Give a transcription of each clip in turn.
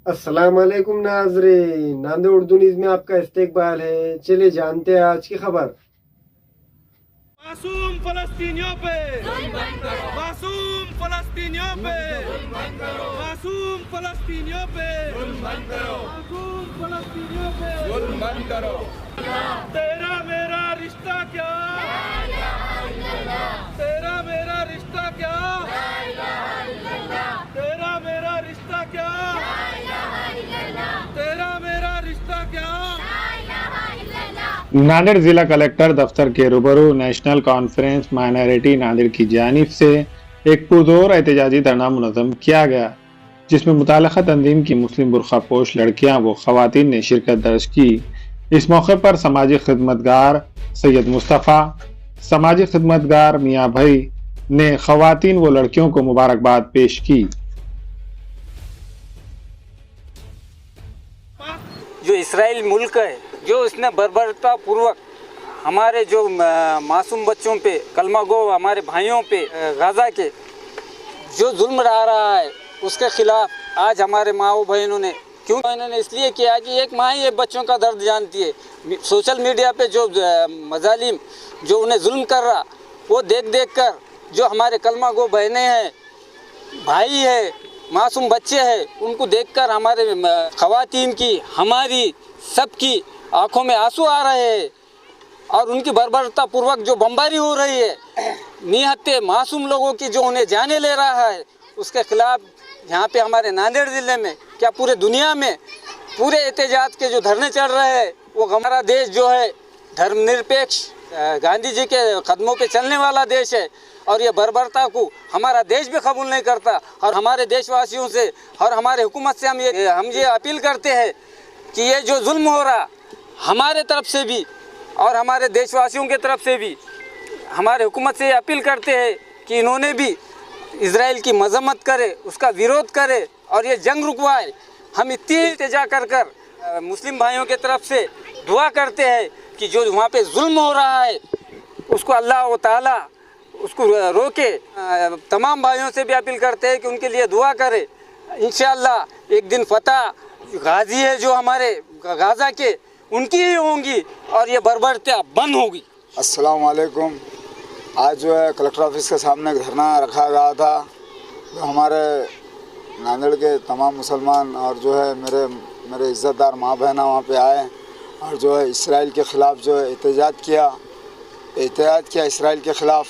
अस्सलाम वालेकुम नाज़रीन, नांदेड़ उर्दू न्यूज़ में आपका इस्तकबाल है। चलिए जानते हैं आज की खबर। मासूम फलस्तीनियों पे मासूम फलस्तीनियों पे मासूम फलस्तीनियों पे मासूम फलस्तीनियों पे बंद करो। तेरा मेरा रिश्ता क्या, तेरा मेरा रिश्ता क्या, तेरा मेरा रिश्ता क्या, तेरा मेरा रिश्ता क्या। नांदेड़ जिला कलेक्टर दफ्तर के रूबरू नेशनल कॉन्फ्रेंस माइनॉरिटी नांदेड़ की जानिब से एक पुरजोर एहतजाजी धरना मुनज़्ज़म किया गया, जिसमें मुताल्लिक़ा तंजीम की मुस्लिम बुर्खापोश लड़कियां व ख़वातीन ने शिरकत दर्ज की। इस मौके पर समाजी खिदमतगार सैयद मुस्तफ़ा, समाजी खिदमतगार मियाँ भाई ने ख़वातीन व लड़कियों को मुबारकबाद पेश की। जो इसराइल मुल्क है, जो इसने बर्बरता पूर्वक हमारे जो मासूम बच्चों पे, कलमा गो हमारे भाइयों पे गाज़ा के जो जुल्म रहा है, उसके खिलाफ आज हमारे माओ बहनों ने, क्यों इन्होंने इसलिए किया कि एक माँ ही बच्चों का दर्द जानती है। सोशल मीडिया पे जो मजालिम जो उन्हें जुल्म कर रहा, वो देख देख कर जो हमारे कलमा गो बहनें हैं, भाई है, मासूम बच्चे हैं, उनको देखकर हमारे ख़वातीन की, हमारी सबकी आंखों में आंसू आ रहे हैं और उनकी बर्बरता पूर्वक जो बमबारी हो रही है, निहत्ते मासूम लोगों की जो उन्हें जाने ले रहा है, उसके खिलाफ यहाँ पे हमारे नांदेड़ ज़िले में क्या पूरे दुनिया में पूरे एहतजाज के जो धरने चल रहे हैं, वो हमारा देश जो है धर्मनिरपेक्ष गांधी जी के कदमों पे चलने वाला देश है और ये बर्बरता को हमारा देश भी कबूल नहीं करता। और हमारे देशवासियों से और हमारे हुकूमत से हम ये अपील करते हैं कि ये जो जुल्म हो रहा हमारे तरफ से भी और हमारे देशवासियों के तरफ से भी, हमारे हुकूमत से अपील करते हैं कि इन्होंने भी इजराइल की मजम्मत करे, उसका विरोध करे और ये जंग रुकवाए। हम इतनी इल्तिजा कर कर मुस्लिम भाइयों के तरफ से दुआ करते हैं कि जो वहाँ पे जुल्म हो रहा है उसको अल्लाह ताला उसको रोके। तमाम भाइयों से भी अपील करते हैं कि उनके लिए दुआ करें। इंशाअल्लाह एक दिन फतह गाजी है जो हमारे गाज़ा के, उनकी ही होंगी और ये बर्बरता बंद होगी। अस्सलाम वालेकुम। आज जो है कलेक्टर ऑफिस के सामने एक धरना रखा गया था। जो हमारे नांदेड़ के तमाम मुसलमान और जो है मेरे इज़्ज़तदार माँ बहना वहाँ पे आए और जो है इसराइल के ख़िलाफ़ जो है एहतजाज किया इसराइल के ख़िलाफ़,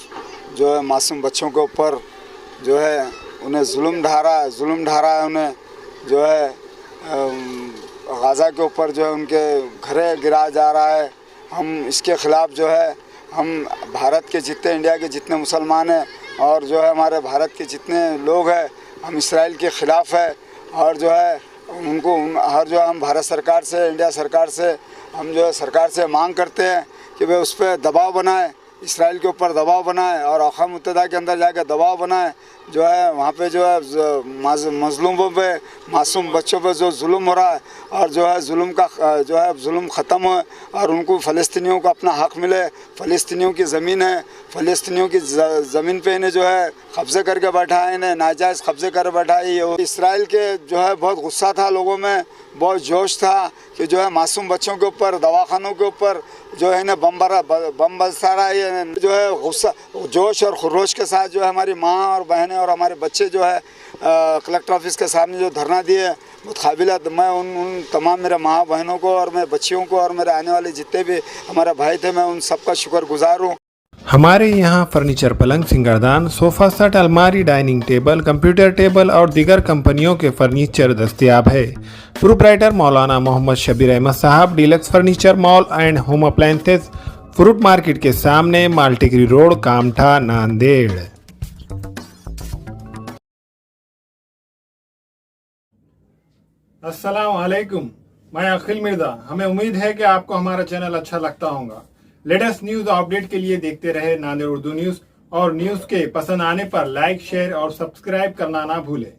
जो है मासूम बच्चों के ऊपर जो है उन्हें जुल्म ढा रहा है उन्हें जो है गाज़ा के ऊपर जो है उनके घरे गिराया जा रहा है। हम इसके ख़िलाफ़ जो है हम भारत के जितने, इंडिया के जितने मुसलमान हैं और जो है हमारे भारत के जितने लोग हैं, हम इसराइल के ख़िलाफ़ है और जो है हर जो हम भारत सरकार से, इंडिया सरकार से हम जो है सरकार से मांग करते हैं कि वे उस पर दबाव बनाए, इसराइल के ऊपर दबाव बनाए और अक़वाम मुत्तहिदा के अंदर जाकर दबाव बनाए। जो है वहाँ पे जो है मज़लूमों पे, मासूम बच्चों पे जो जुल्म हो रहा है और जो है जुल्म ख़त्म हो और उनको फ़लस्तीनियों को अपना हक़ मिले। फ़लस्तीनियों की ज़मीन है, फ़लस्तीनियों की ज़मीन पे इन्हें जो है कब्ज़े करके बैठा है, इन्हें नाजायज़ कब्ज़े कर बैठा है। ये इसराइल के जो है बहुत गुस्सा था लोगों में, बहुत जोश था कि जो है मासूम बच्चों के ऊपर, दवाखानों के ऊपर जो है इन्हें बम बरसा रहा है। जो है गुस्सा, जोश और खरोश के साथ जो है हमारी माँ और बहनें और हमारे बच्चे जो है कलेक्टर ऑफिस के सामने जो धरना दिए, मुतकाबिला मैं उन तमाम मेरे माँ बहनों को और मेरे बच्चियों को और मेरे आने वाले जितने भी हमारे भाई थे, मैं उन सबका शुक्रगुजार हूँ। हमारे यहाँ फर्नीचर, पलंग, सिंगारदान, सोफ़ा सेट, अलमारी, डाइनिंग टेबल, कंप्यूटर टेबल और दीगर कंपनियों के फर्नीचर दस्तयाब है। प्रोप्राइटर मौलाना मोहम्मद शबीर अहमद साहब, deluxe furniture mall and home appliances, fruit market के सामने, माल्टीगिरी रोड, कामठा, नांदेड़। अस्सलाम वालेकुम, मैं अखिल मिर्जा। हमें उम्मीद है कि आपको हमारा चैनल अच्छा लगता होगा। लेटेस्ट न्यूज अपडेट के लिए देखते रहे नांदेड़ उर्दू न्यूज और न्यूज के पसंद आने पर लाइक, शेयर और सब्सक्राइब करना ना भूलें।